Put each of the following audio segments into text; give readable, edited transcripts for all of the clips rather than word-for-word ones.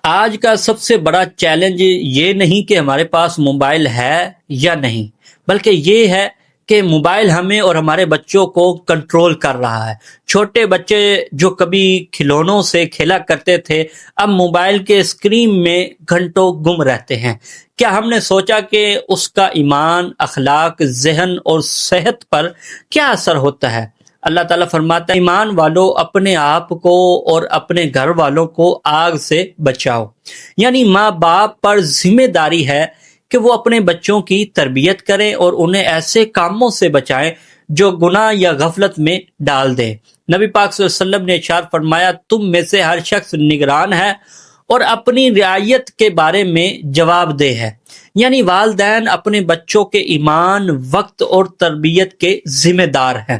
آج کا سب سے بڑا چیلنج یہ نہیں کہ ہمارے پاس موبائل ہے یا نہیں، بلکہ یہ ہے کہ موبائل ہمیں اور ہمارے بچوں کو کنٹرول کر رہا ہے۔ چھوٹے بچے جو کبھی کھلونوں سے کھیلا کرتے تھے، اب موبائل کے اسکرین میں گھنٹوں گم رہتے ہیں۔ کیا ہم نے سوچا کہ اس کا ایمان، اخلاق، ذہن اور صحت پر کیا اثر ہوتا ہے؟ اللہ تعالیٰ فرماتا ہے، ایمان والو اپنے آپ کو اور اپنے گھر والوں کو آگ سے بچاؤ۔ یعنی ماں باپ پر ذمہ داری ہے کہ وہ اپنے بچوں کی تربیت کریں اور انہیں ایسے کاموں سے بچائیں جو گناہ یا غفلت میں ڈال دیں۔ نبی پاک صلی اللہ علیہ وسلم نے ارشاد فرمایا، تم میں سے ہر شخص نگران ہے اور اپنی رعایت کے بارے میں جواب دہ ہے۔ یعنی والدین اپنے بچوں کے ایمان، وقت اور تربیت کے ذمہ دار ہیں۔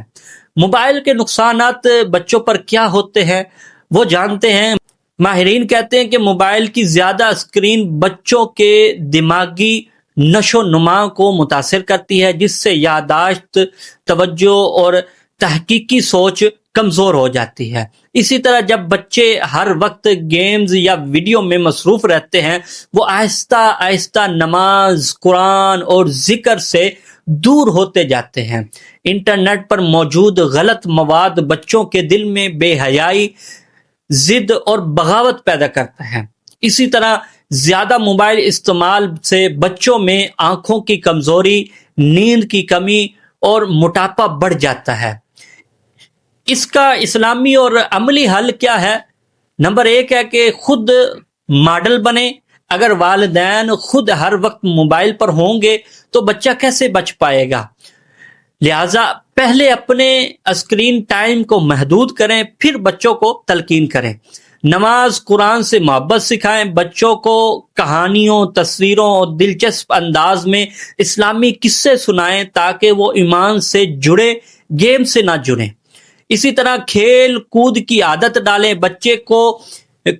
موبائل کے نقصانات بچوں پر کیا ہوتے ہیں وہ جانتے ہیں۔ ماہرین کہتے ہیں کہ موبائل کی زیادہ اسکرین بچوں کے دماغی نشو و نما کو متاثر کرتی ہے، جس سے یادداشت، توجہ اور تحقیقی سوچ کمزور ہو جاتی ہے۔ اسی طرح جب بچے ہر وقت گیمز یا ویڈیو میں مصروف رہتے ہیں، وہ آہستہ آہستہ نماز، قرآن اور ذکر سے دور ہوتے جاتے ہیں۔ انٹرنیٹ پر موجود غلط مواد بچوں کے دل میں بے حیائی، ضد اور بغاوت پیدا کرتا ہے۔ اسی طرح زیادہ موبائل استعمال سے بچوں میں آنکھوں کی کمزوری، نیند کی کمی اور موٹاپا بڑھ جاتا ہے۔ اس کا اسلامی اور عملی حل کیا ہے؟ نمبر 1 ہے کہ خود ماڈل بنے۔ اگر والدین خود ہر وقت موبائل پر ہوں گے تو بچہ کیسے بچ پائے گا؟ لہٰذا پہلے اپنے اسکرین ٹائم کو محدود کریں، پھر بچوں کو تلقین کریں۔ نماز، قرآن سے محبت سکھائیں، بچوں کو کہانیوں، تصویروں اور دلچسپ انداز میں اسلامی قصے سنائیں تاکہ وہ ایمان سے جڑے، گیم سے نہ جڑیں۔ اسی طرح کھیل کود کی عادت ڈالیں، بچے کو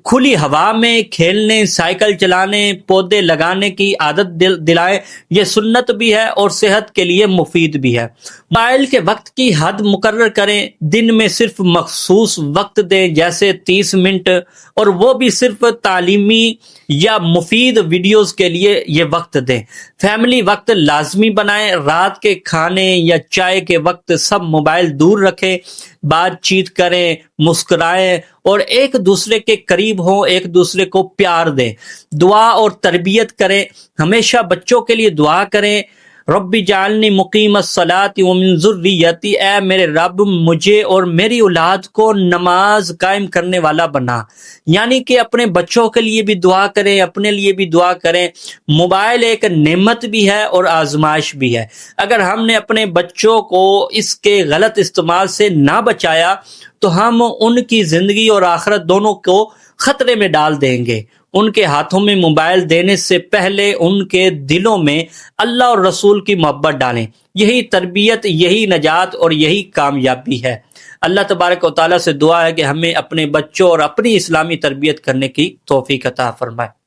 کھلی ہوا میں کھیلنے، سائیکل چلانے، پودے لگانے کی عادت دلائیں۔ یہ سنت بھی ہے اور صحت کے لیے مفید بھی ہے۔ موبائل کے وقت کی حد مقرر کریں، دن میں صرف مخصوص وقت دیں جیسے 30 منٹ، اور وہ بھی صرف تعلیمی یا مفید ویڈیوز کے لیے یہ وقت دیں۔ فیملی وقت لازمی بنائیں، رات کے کھانے یا چائے کے وقت سب موبائل دور رکھیں، بات چیت کریں، مسکرائیں اور ایک دوسرے کے قریب ہوں، ایک دوسرے کو پیار دیں۔ دعا اور تربیت کریں، ہمیشہ بچوں کے لیے دعا کریں، رب اجعلنی مقیم الصلاۃ ومن ذریتی، اے میرے رب مجھے اور میری اولاد کو نماز قائم کرنے والا بنا۔ یعنی کہ اپنے بچوں کے لیے بھی دعا کریں، اپنے لیے بھی دعا کریں۔ موبائل ایک نعمت بھی ہے اور آزمائش بھی ہے۔ اگر ہم نے اپنے بچوں کو اس کے غلط استعمال سے نہ بچایا تو ہم ان کی زندگی اور آخرت دونوں کو خطرے میں ڈال دیں گے۔ ان کے ہاتھوں میں موبائل دینے سے پہلے ان کے دلوں میں اللہ اور رسول کی محبت ڈالیں۔ یہی تربیت، یہی نجات اور یہی کامیابی ہے۔ اللہ تبارک و تعالیٰ سے دعا ہے کہ ہمیں اپنے بچوں اور اپنی اسلامی تربیت کرنے کی توفیق عطا فرمائے۔